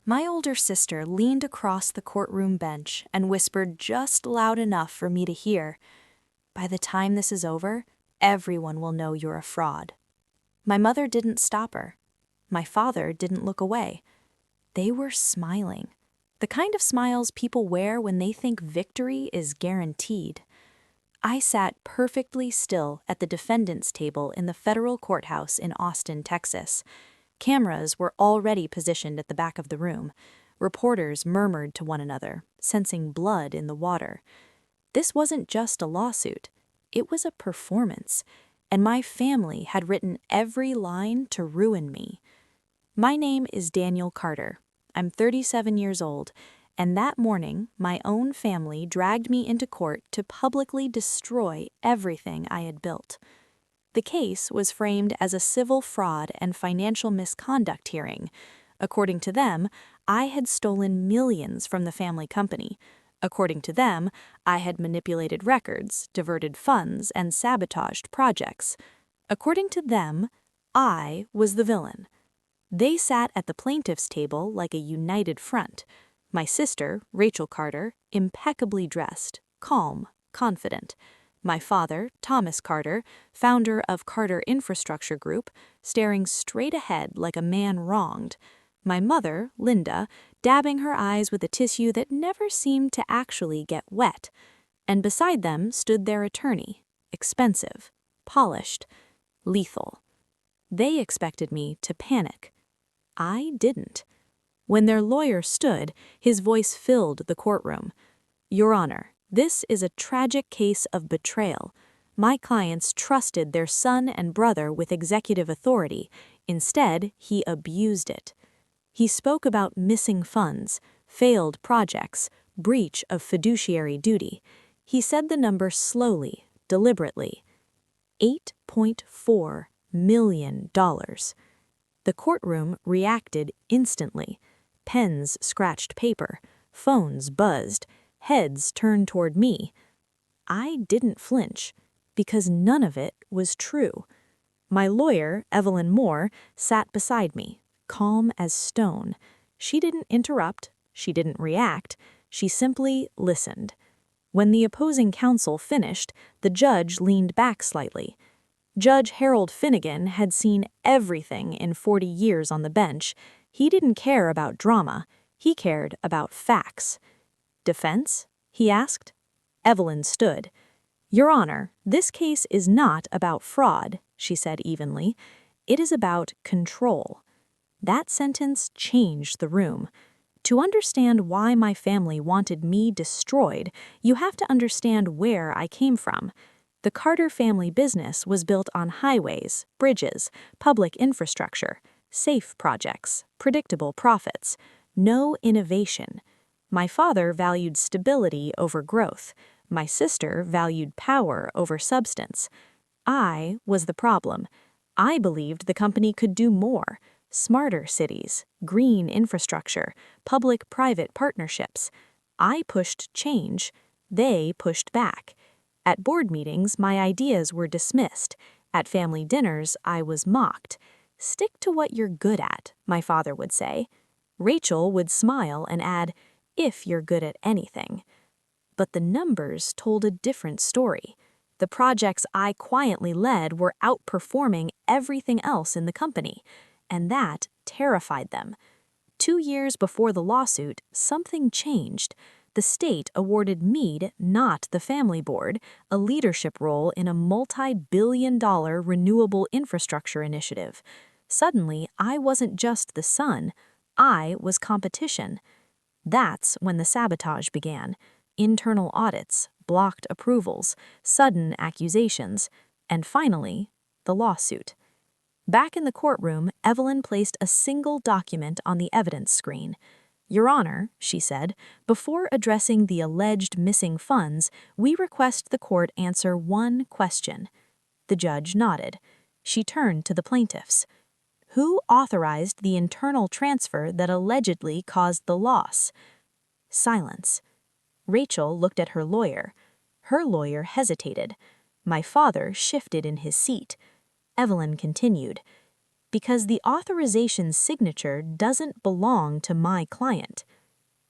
My older sister leaned across the courtroom bench and whispered just loud enough for me to hear, "By the time this is over, everyone will know you're a fraud." My mother didn't stop her. My father didn't look away. They were smiling. The kind of smiles people wear when they think victory is guaranteed. I sat perfectly still at the defendant's table in the federal courthouse in Austin, Texas. Cameras were already positioned at the back of the room. Reporters murmured to one another, sensing blood in the water. This wasn't just a lawsuit. It was a performance, and my family had written every line to ruin me. My name is Daniel Carter. I'm 37 years old, and that morning, my own family dragged me into court to publicly destroy everything I had built. The case was framed as a civil fraud and financial misconduct hearing. According to them, I had stolen millions from the family company. According to them, I had manipulated records, diverted funds, and sabotaged projects. According to them, I was the villain. They sat at the plaintiff's table like a united front. My sister, Rachel Carter, impeccably dressed, calm, confident. My father, Thomas Carter, founder of Carter Infrastructure Group, staring straight ahead like a man wronged. My mother, Linda, dabbing her eyes with a tissue that never seemed to actually get wet. And beside them stood their attorney, expensive, polished, lethal. They expected me to panic. I didn't. When their lawyer stood, his voice filled the courtroom. "Your Honor, this is a tragic case of betrayal. My clients trusted their son and brother with executive authority. Instead, he abused it." He spoke about missing funds, failed projects, breach of fiduciary duty. He said the number slowly, deliberately. $8.4 million. The courtroom reacted instantly. Pens scratched paper, phones buzzed, heads turned toward me. I didn't flinch, because none of it was true. My lawyer, Evelyn Moore, sat beside me, calm as stone. She didn't interrupt, she didn't react, she simply listened. When the opposing counsel finished, the judge leaned back slightly. Judge Harold Finnegan had seen everything in 40 years on the bench. He didn't care about drama, he cared about facts. "Defense?" he asked. Evelyn stood. "Your Honor, this case is not about fraud," she said evenly. "It is about control." That sentence changed the room. To understand why my family wanted me destroyed, you have to understand where I came from. The Carter family business was built on highways, bridges, public infrastructure, safe projects, predictable profits, no innovation. My father valued stability over growth. My sister valued power over substance. I was the problem. I believed the company could do more. Smarter cities, green infrastructure, public-private partnerships. I pushed change. They pushed back. At board meetings, my ideas were dismissed. At family dinners, I was mocked. "Stick to what you're good at," my father would say. Rachel would smile and add, "if you're good at anything." But the numbers told a different story. The projects I quietly led were outperforming everything else in the company, and that terrified them. 2 years before the lawsuit, something changed. The state awarded Meade, not the family board, a leadership role in a multi-billion-dollar renewable infrastructure initiative. Suddenly, I wasn't just the son, I was competition. That's when the sabotage began. Internal audits, blocked approvals, sudden accusations, and finally, the lawsuit. Back in the courtroom, Evelyn placed a single document on the evidence screen. "Your Honor," she said, "before addressing the alleged missing funds, we request the court answer one question." The judge nodded. She turned to the plaintiffs. "Who authorized the internal transfer that allegedly caused the loss?" Silence. Rachel looked at her lawyer. Her lawyer hesitated. My father shifted in his seat. Evelyn continued. Because the authorization signature doesn't belong to my client.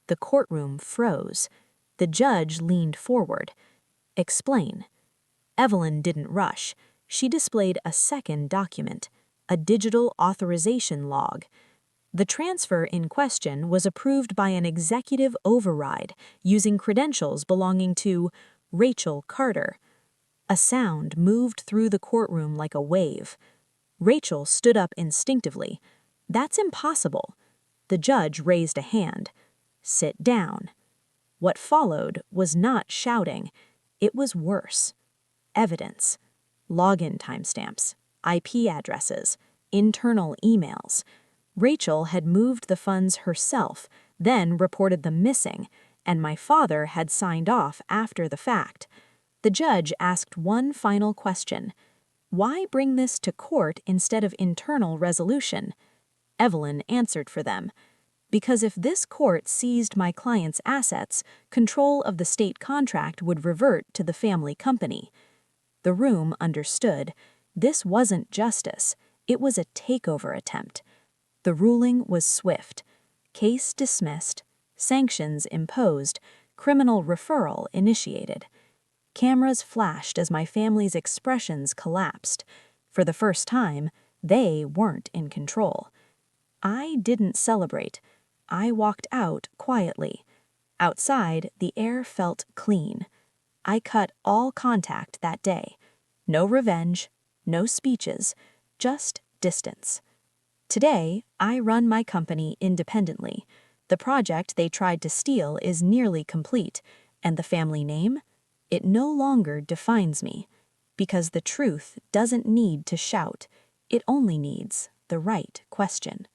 The courtroom froze. The judge leaned forward. Explain. Evelyn didn't rush. She displayed a second document, a digital authorization log. The transfer in question was approved by an executive override using credentials belonging to Rachel Carter. A sound moved through the courtroom like a wave. Rachel stood up instinctively. That's impossible. The judge raised a hand. Sit down. What followed was not shouting. It was worse. Evidence. Login timestamps, IP addresses, internal emails. Rachel had moved the funds herself, then reported them missing, and my father had signed off after the fact. The judge asked one final question. Why bring this to court instead of internal resolution? Evelyn answered for them. Because if this court seized my client's assets, control of the state contract would revert to the family company. The room understood. This wasn't justice. It was a takeover attempt. The ruling was swift. Case dismissed. Sanctions imposed. Criminal referral initiated. Cameras flashed as my family's expressions collapsed. For the first time, they weren't in control. I didn't celebrate. I walked out quietly. Outside, the air felt clean. I cut all contact that day. No revenge, no speeches, just distance. Today, I run my company independently. The project they tried to steal is nearly complete, and the family name? It no longer defines me. Because the truth doesn't need to shout. It only needs the right question.